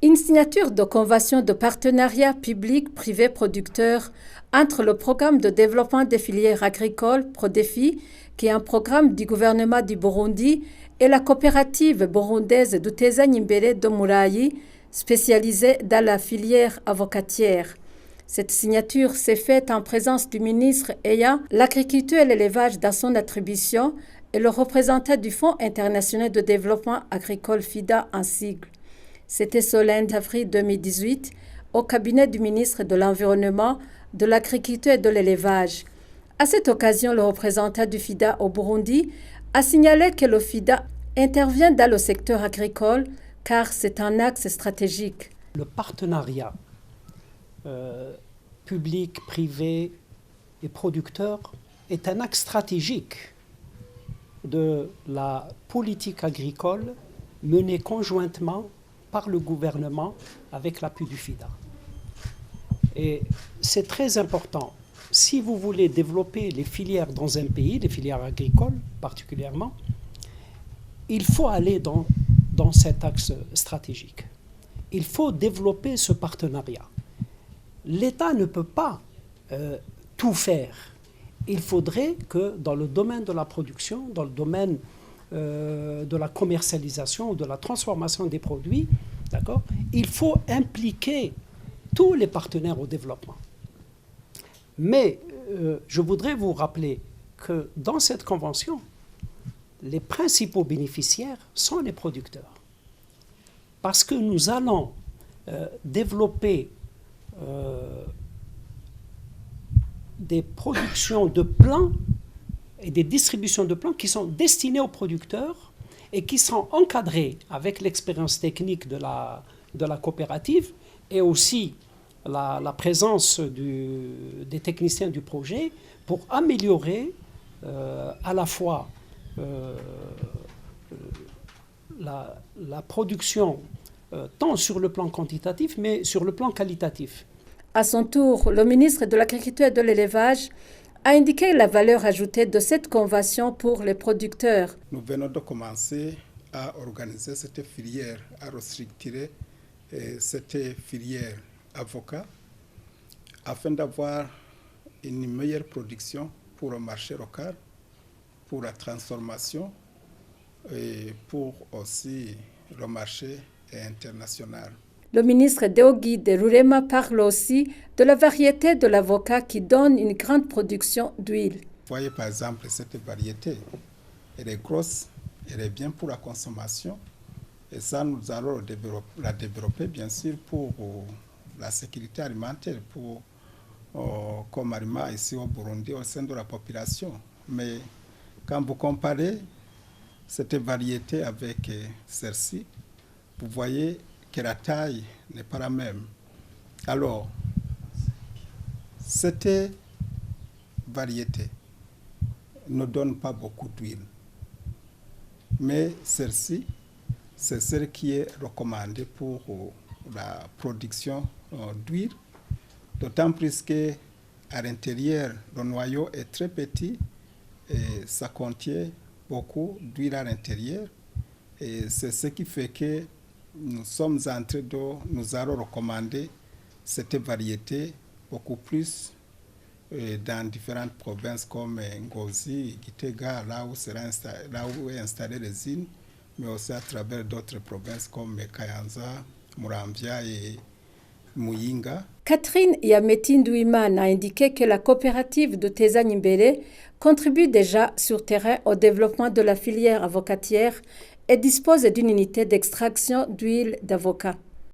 Une signature de convention de partenariat public-privé producteur entre le programme de développement des filières agricoles PRODEFI, qui est un programme du gouvernement du Burundi, et la coopérative burundaise Duteza Imbere de Murayi, spécialisée dans la filière avocatière. Cette signature s'est faite en présence du ministre ayant l'agriculture et l'élevage dans son attribution et le représentant du Fonds international de développement agricole FIDA en sigle. C'était ce lundi avril 2018 au cabinet du ministre de l'Environnement, de l'Agriculture et de l'Élevage. À cette occasion, le représentant du FIDA au Burundi a signalé que le FIDA intervient dans le secteur agricole car c'est un axe stratégique. Le partenariat public, privé et producteur est un axe stratégique de la politique agricole menée conjointement par le gouvernement avec l'appui du FIDA. Et c'est très important. Si vous voulez développer les filières dans un pays, les filières agricoles particulièrement, il faut aller dans cet axe stratégique. Il faut développer ce partenariat. L'État ne peut pas tout faire. Il faudrait que dans le domaine de la production, dans le domaine de la commercialisation ou de la transformation des produits, d'accord, il faut impliquer tous les partenaires au développement. Mais je voudrais vous rappeler que dans cette convention, les principaux bénéficiaires sont les producteurs. Parce que nous allons développer des productions de plants et des distributions de plants qui sont destinés aux producteurs et qui sont encadrés avec l'expérience technique de la coopérative et aussi la présence des techniciens du projet pour améliorer à la fois la production tant sur le plan quantitatif mais sur le plan qualitatif. À son tour, le ministre de l'Agriculture et de l'Élevage a indiqué la valeur ajoutée de cette convention pour les producteurs. Nous venons de commencer à organiser cette filière, à restructurer cette filière avocat afin d'avoir une meilleure production pour le marché local, pour la transformation et pour aussi le marché international. Le ministre Deogi de Rurema parle aussi de la variété de l'avocat qui donne une grande production d'huile. Vous voyez par exemple cette variété, elle est grosse, elle est bien pour la consommation et ça nous allons la développer bien sûr pour la sécurité alimentaire, comme aliment ici au Burundi au sein de la population. Mais quand vous comparez cette variété avec celle-ci, vous voyez que la taille n'est pas la même. Alors, cette variété ne donne pas beaucoup d'huile. Mais celle-ci, c'est celle qui est recommandée pour la production d'huile, d'autant plus qu'à l'intérieur, le noyau est très petit et ça contient beaucoup d'huile à l'intérieur. Et c'est ce qui fait que nous sommes en train nous allons recommander cette variété beaucoup plus dans différentes provinces comme Ngozi, Gitega, là où est installée l'usine, mais aussi à travers d'autres provinces comme Kayanza, Muramvya et Muyinga. Catherine Yametindouimana a indiqué que la coopérative de Duteza Imbere contribue déjà sur terrain au développement de la filière avocatière et dispose d'une unité d'extraction d'huile d'avocat.